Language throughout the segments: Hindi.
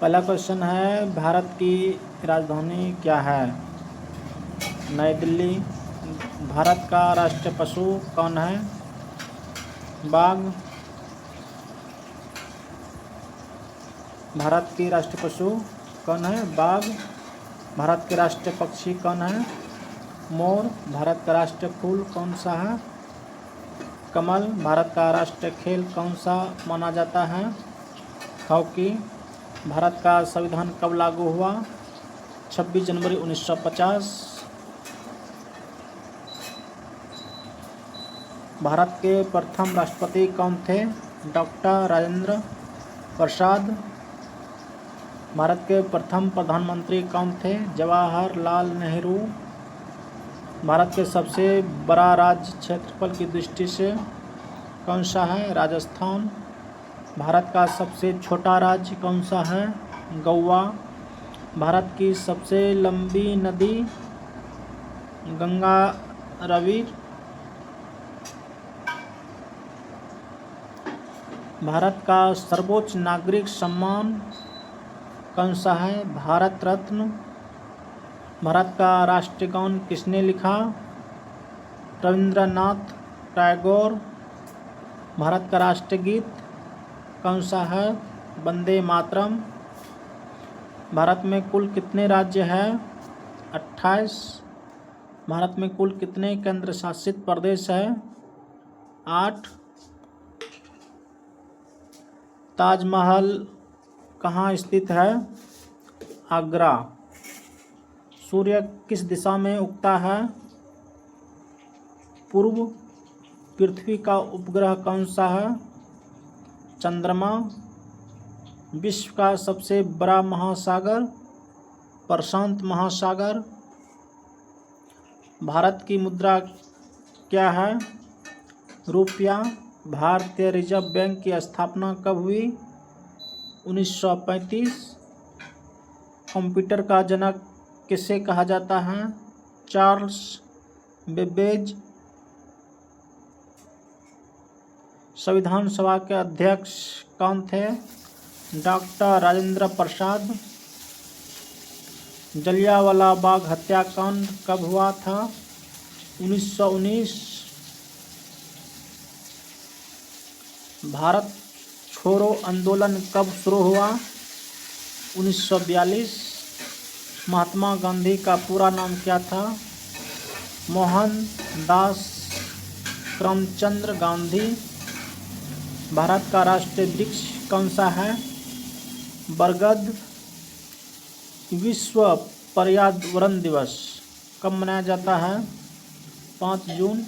पहला क्वेश्चन है, भारत की राजधानी क्या है? नई दिल्ली। भारत का राष्ट्रीय पशु कौन है? बाघ। भारत की राष्ट्रीय पशु कौन है? बाघ। भारत के राष्ट्रीय पक्षी कौन है? मोर। भारत का राष्ट्रीय फूल कौन सा है? कमल। भारत का राष्ट्रीय खेल कौन सा माना जाता है? हॉकी। भारत का संविधान कब लागू हुआ? 26 जनवरी 1950। भारत के प्रथम राष्ट्रपति कौन थे? डॉक्टर राजेंद्र प्रसाद। भारत के प्रथम प्रधानमंत्री कौन थे? जवाहरलाल नेहरू। भारत के सबसे बड़ा राज्य क्षेत्रफल की दृष्टि से कौन सा है? राजस्थान। भारत का सबसे छोटा राज्य कौन सा है? गोवा। भारत की सबसे लंबी नदी गंगा रवि। भारत का सर्वोच्च नागरिक सम्मान कौन सा है? भारत रत्न। भारत का राष्ट्रीय गान किसने लिखा? रविंद्रनाथ टैगोर। भारत का राष्ट्रीय गीत कौन सा है? वंदे मातरम। भारत में कुल कितने राज्य हैं? 28। भारत में कुल कितने केंद्र शासित प्रदेश हैं? 8। ताजमहल कहाँ स्थित है? आगरा। सूर्य किस दिशा में उगता है? पूर्व। पृथ्वी का उपग्रह कौन सा है? चंद्रमा। विश्व का सबसे बड़ा महासागर? प्रशांत महासागर। भारत की मुद्रा क्या है? रुपया। भारतीय रिजर्व बैंक की स्थापना कब हुई? 1935। कंप्यूटर का जनक किसे कहा जाता है? Charles Babbage. संविधान सभा के अध्यक्ष कौन थे? डॉक्टर राजेंद्र प्रसाद। जलियांवाला बाग हत्याकांड कब हुआ था? 1919। भारत छोड़ो आंदोलन कब शुरू हुआ? 1942। महात्मा गांधी का पूरा नाम क्या था? मोहनदास करमचंद गांधी। भारत का राष्ट्रीय वृक्ष कौन सा है? बरगद। विश्व पर्यावरण दिवस कब मनाया जाता है? 5 जून।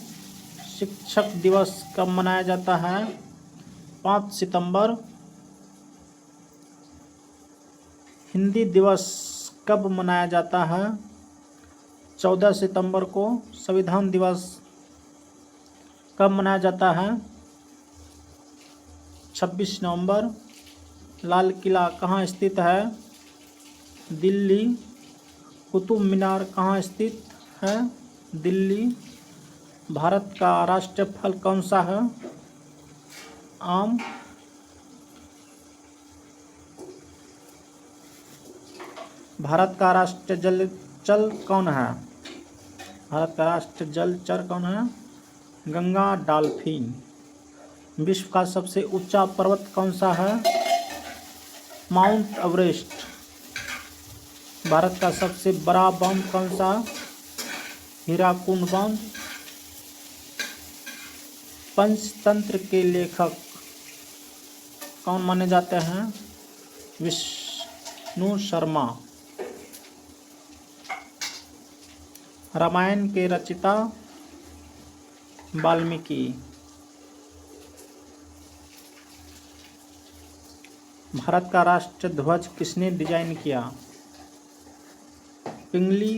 शिक्षक दिवस कब मनाया जाता है? 5 सितंबर। हिंदी दिवस कब मनाया जाता है? 14 सितंबर को। संविधान दिवस कब मनाया जाता है? 26 नवंबर। लाल किला कहाँ स्थित है? दिल्ली। कुतुब मीनार कहाँ स्थित है? दिल्ली। भारत का राष्ट्रीय फल कौन सा है? आम। भारत का राष्ट्रीय जलचर कौन है? भारत का राष्ट्रीय जलचर कौन है? गंगा डॉल्फिन। विश्व का सबसे ऊंचा पर्वत कौन सा है? Mount Everest. भारत का सबसे बड़ा बांध कौन सा? हीराकुंड बांध। पंचतंत्र के लेखक कौन माने जाते हैं? विष्णु शर्मा। रामायण के रचयिता वाल्मीकि। भारत का राष्ट्रीय ध्वज किसने डिजाइन किया? पिंगली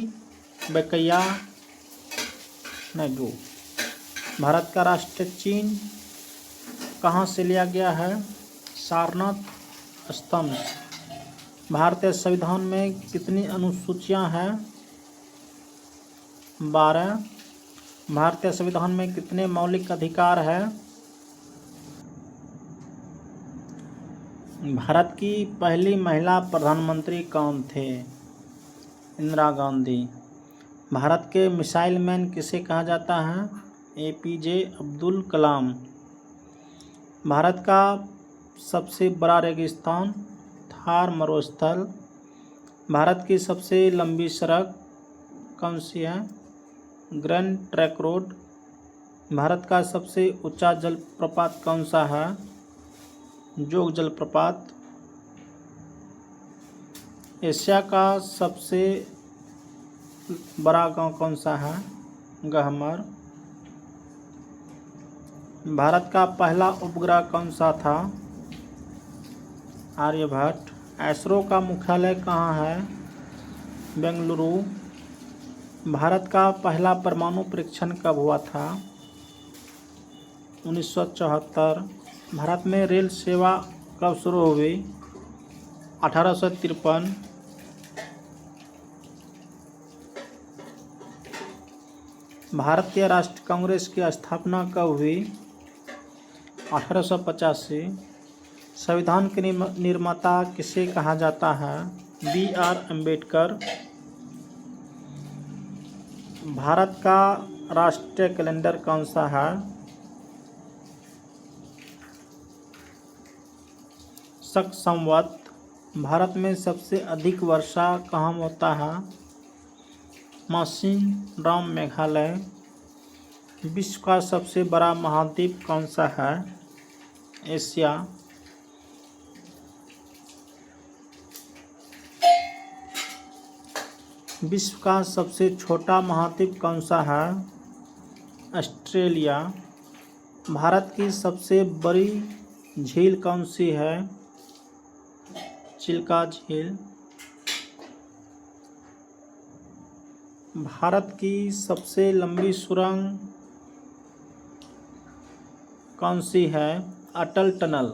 वेंकैया नायडू। भारत का राष्ट्रीय चिन्ह कहाँ से लिया गया है? सारनाथ स्तंभ। भारतीय संविधान में कितनी अनुसूचियां हैं? 12। भारतीय संविधान में कितने मौलिक अधिकार हैं? भारत की पहली महिला प्रधानमंत्री कौन थे? इंदिरा गांधी। भारत के मिसाइल मैन किसे कहा जाता है? APJ अब्दुल कलाम। भारत का सबसे बड़ा रेगिस्तान थार मरुस्थल। भारत की सबसे लंबी सड़क कौन सी है? Grand trunk road. भारत का सबसे ऊंचा जलप्रपात कौन सा है? जोग जलप्रपात। एशिया का सबसे बड़ा गांव कौन सा है? गहमर। भारत का पहला उपग्रह कौन सा था? आर्यभट्ट। इसरो का मुख्यालय कहाँ है? बेंगलुरु। भारत का पहला परमाणु परीक्षण कब हुआ था? 1974। भारत में रेल सेवा कब शुरू हुई? 1853। भारतीय राष्ट्रीय कांग्रेस की स्थापना कब हुई? 1885। संविधान के निर्माता किसे कहा जाता है? BR अम्बेडकर। भारत का राष्ट्रीय कैलेंडर कौन सा है? शक संवत। भारत में सबसे अधिक वर्षा कहाँ होता है? मौसिनराम मेघालय। विश्व का सबसे बड़ा महाद्वीप कौन सा है? एशिया। विश्व का सबसे छोटा महाद्वीप कौन सा है? ऑस्ट्रेलिया। भारत की सबसे बड़ी झील कौन सी है? चिल्का झील। भारत की सबसे लंबी सुरंग कौन सी है? अटल टनल।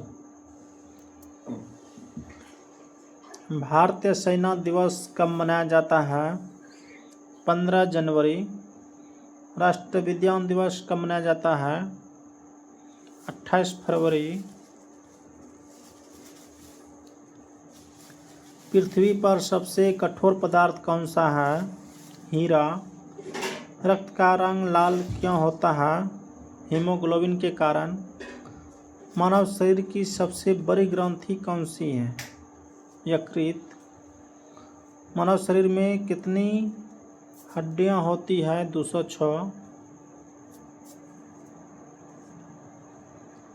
भारतीय सेना दिवस कब मनाया जाता है? 15 जनवरी। राष्ट्रीय विज्ञान दिवस कब मनाया जाता है? 28 फरवरी। पृथ्वी पर सबसे कठोर पदार्थ कौन सा है? हीरा। रक्त का रंग लाल क्यों होता है? हीमोग्लोबिन के कारण। मानव शरीर की सबसे बड़ी ग्रंथि कौन सी है? यकृत। मानव शरीर में कितनी हड्डियां होती है? 206।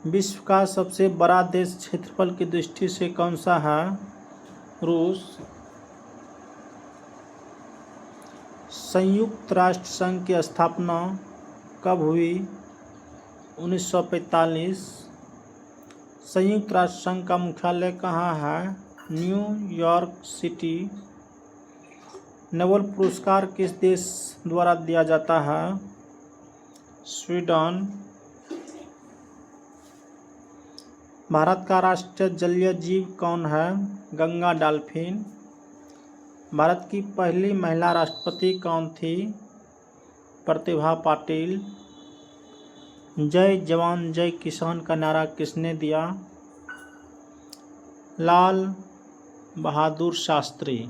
विश्व का सबसे बड़ा देश क्षेत्रफल की दृष्टि से कौन सा है? रूस। संयुक्त राष्ट्र संघ की स्थापना कब हुई? 1945। संयुक्त राष्ट्र संघ का मुख्यालय कहाँ है? New York city. नोबेल पुरस्कार किस देश द्वारा दिया जाता है? स्वीडन। भारत का राष्ट्रीय जलीय जीव कौन है? गंगा डॉल्फिन। भारत की पहली महिला राष्ट्रपति कौन थी? प्रतिभा पाटिल। जय जवान जय किसान का नारा किसने दिया? लाल बहादुर शास्त्री।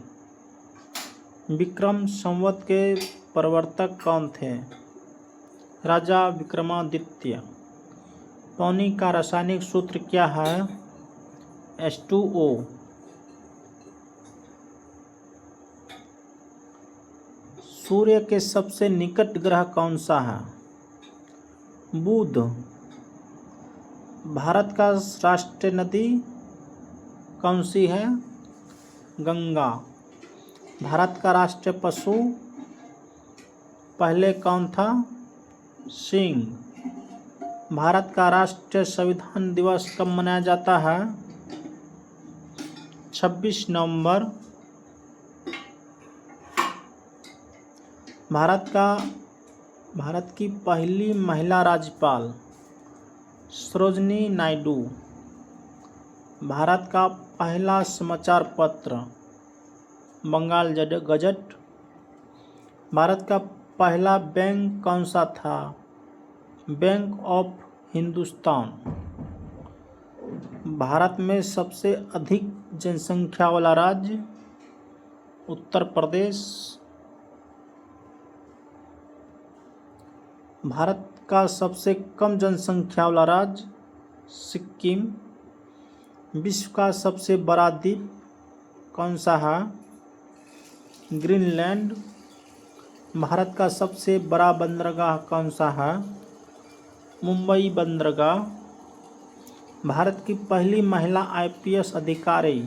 विक्रम संवत के प्रवर्तक कौन थे? राजा विक्रमादित्य। पानी का रासायनिक सूत्र क्या है? H2O। सूर्य के सबसे निकट ग्रह कौन सा है? बुध। भारत का राष्ट्रीय नदी कौन सी है? गंगा। भारत का राष्ट्रीय पशु पहले कौन था? सिंह। भारत का राष्ट्रीय संविधान दिवस कब मनाया जाता है? 26 नवंबर। भारत की पहली महिला राज्यपाल सरोजिनी नायडू। भारत का पहला समाचार पत्र बंगाल गजट। भारत का पहला बैंक कौन सा था? Bank of Hindustan. भारत में सबसे अधिक जनसंख्या वाला राज्य उत्तर प्रदेश। भारत का सबसे कम जनसंख्या वाला राज्य सिक्किम। विश्व का सबसे बड़ा द्वीप कौन सा है? ग्रीनलैंड। भारत का सबसे बड़ा बंदरगाह कौन सा है? मुंबई बंदरगाह। भारत की पहली महिला IPS अधिकारी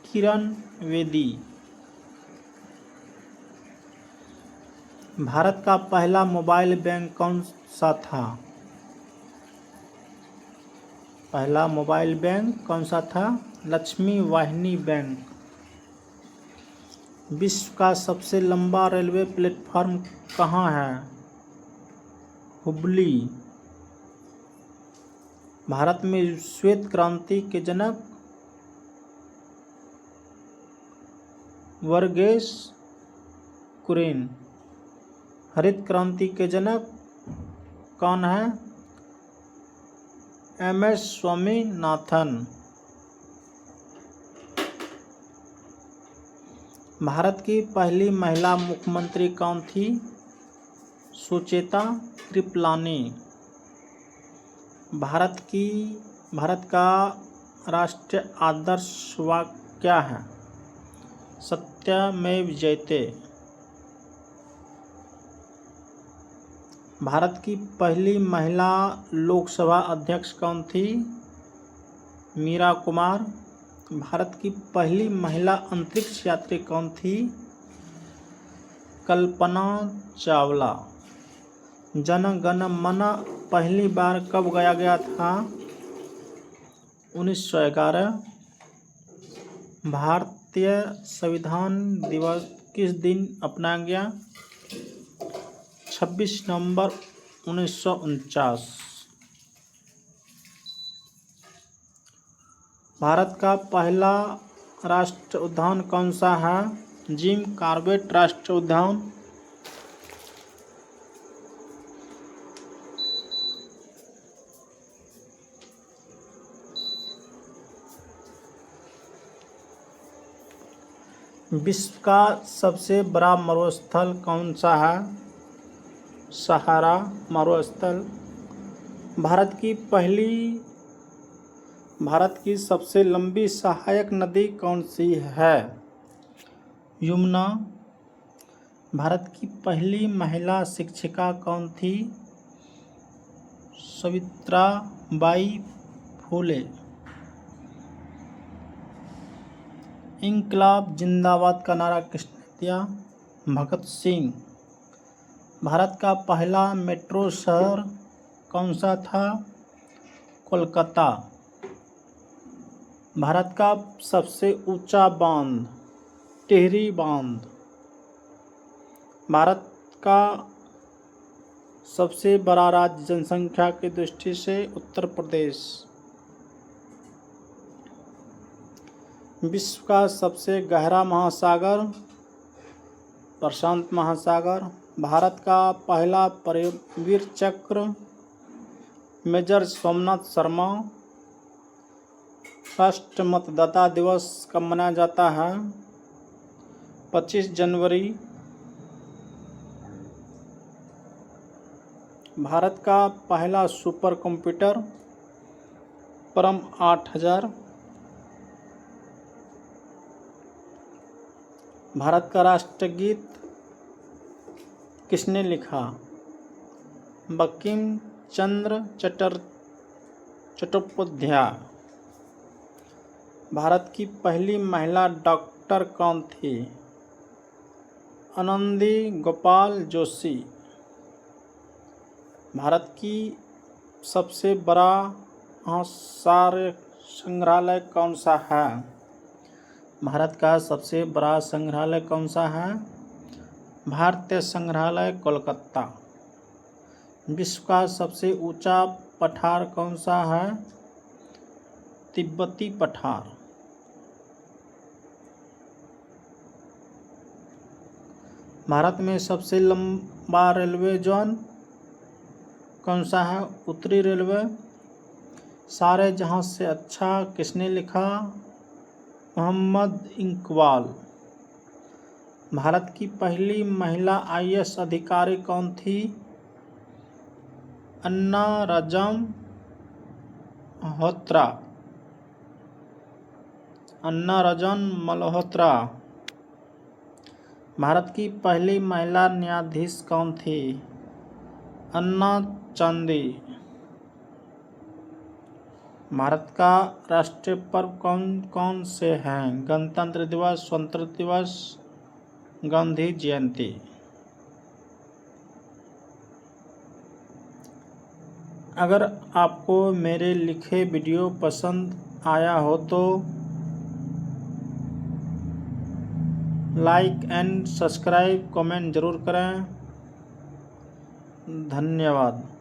किरण बेदी। भारत का पहला मोबाइल बैंक कौन सा था? पहला मोबाइल बैंक कौन सा था? लक्ष्मी वाहिनी बैंक। विश्व का सबसे लंबा रेलवे प्लेटफॉर्म कहाँ है? हुबली। भारत में श्वेत क्रांति के जनक वर्गीस कुरियन। हरित क्रांति के जनक कौन है? MS स्वामीनाथन। भारत की पहली महिला मुख्यमंत्री कौन थी? सुचेता कृपलानी। भारत का राष्ट्रीय आदर्श वाक्य क्या है? सत्यमेव जयते। भारत की पहली महिला लोकसभा अध्यक्ष कौन थी? मीरा कुमार। भारत की पहली महिला अंतरिक्ष यात्री कौन थी? कल्पना चावला। जन गण मन पहली बार कब गाया गया था? 1911। भारतीय संविधान दिवस किस दिन अपनाया गया? 26 नवंबर 1949। भारत का पहला राष्ट्रीय उद्यान कौन सा है? जिम कॉर्बेट राष्ट्रीय उद्यान। विश्व का सबसे बड़ा मरुस्थल कौन सा है? सहारा मरुस्थल। भारत की सबसे लंबी सहायक नदी कौन सी है? यमुना। भारत की पहली महिला शिक्षिका कौन थी? सावित्रीबाई फुले। इंकलाब जिंदाबाद का नारा किसने दिया? भगत सिंह। भारत का पहला मेट्रो शहर कौन सा था? कोलकाता। भारत का सबसे ऊंचा बांध टिहरी बांध। भारत का सबसे बड़ा राज्य जनसंख्या की दृष्टि से उत्तर प्रदेश। विश्व का सबसे गहरा महासागर प्रशांत महासागर। भारत का पहला परमवीर चक्र मेजर सोमनाथ शर्मा। राष्ट्रीय मतदाता दिवस कब मनाया जाता है? 25 जनवरी। भारत का पहला सुपर कंप्यूटर परम 8000। भारत का राष्ट्रीय गीत किसने लिखा? बंकिम चंद्र चट्टोपाध्याय। भारत की पहली महिला डॉक्टर कौन थी? आनंदी गोपाल जोशी। भारत की सबसे बड़ा महासागर संग्रहालय कौन सा है? भारत का सबसे बड़ा संग्रहालय कौन सा है? भारतीय संग्रहालय कोलकाता। विश्व का सबसे ऊंचा पठार कौन सा है? तिब्बती पठार। भारत में सबसे लंबा रेलवे जोन कौन सा है? उत्तरी रेलवे। सारे जहां से अच्छा किसने लिखा? मोहम्मद इकबाल। भारत की पहली महिला IAS अधिकारी कौन थी? अन्ना राजम मल्होत्रा। अन्ना राजन मल्होत्रा। भारत की पहली महिला न्यायाधीश कौन थी? अन्ना चांदी। भारत का राष्ट्रीय पर्व कौन कौन से हैं? गणतंत्र दिवस, स्वतंत्रता दिवस, गांधी जयंती। अगर आपको मेरे लिखे वीडियो पसंद आया हो तो लाइक एंड सब्सक्राइब, कमेंट जरूर करें। धन्यवाद।